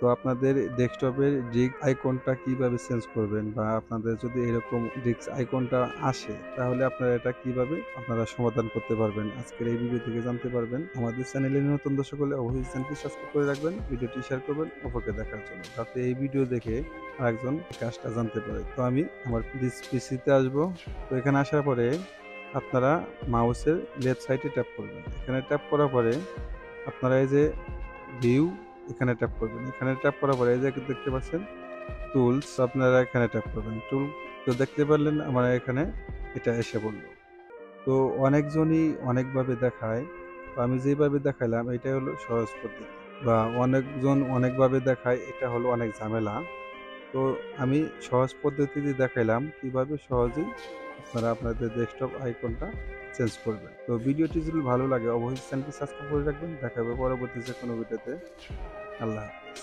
তো আপনাদের ডেস্কটপের ডিস্ক আইকনটা কিভাবে চেঞ্জ করবেন বা আপনাদের যদি এরকম ডিস্ক আইকনটা আসে তাহলে আপনারা এটা কিভাবে আপনারা সমাধান করতে পারবেন আজকের এই ভিডিও থেকে জানতে পারবেন। আমাদের চ্যানেলে নতুন দর্শক হলে অবশ্যই চ্যানেলটি সাবস্ক্রাইব করে রাখবেন, ভিডিওটি শেয়ার করবেন অপরকে দেখার জন্য, যাতে এই ভিডিও দেখে আরেকজন কাজটা জানতে পারে। তো আমি আমার পিসিতে আসবো। তো এখানে আসার পরে আপনারা মাউসের লেফট সাইডে ট্যাপ করবেন। এখানে ট্যাপ করার পরে আপনারা এই যে ভিউ এখানে ট্যাপ করবেন। এখানে ট্যাপ করার পরে এই যে দেখতে পাচ্ছেন টুলস, আপনারা এখানে ট্যাপ করবেন। টুল তো দেখতে পারলেন আমার এখানে এটা এসে পড়ল। তো অনেকজনই অনেকভাবে দেখায়। তো আমি যেভাবে দেখাইলাম এটাই হলো সহজ পদ্ধতি, বা অনেকজন অনেকভাবে দেখায়, এটা হলো অনেক ঝামেলা। তো আমি সহজ পদ্ধতিতে দেখাইলাম কিভাবে সহজেই আপনারা আপনাদের ডেস্কটপ আইকনটা চেঞ্জ করবেন। তো ভিডিওটি যদি ভালো লাগে অবশ্যই চ্যানেলটি সাবস্ক্রাইব করে রাখবেন। দেখা হবে পরবর্তী যে কোনো ভিডিওতে। আল্লাহ হাফেজ।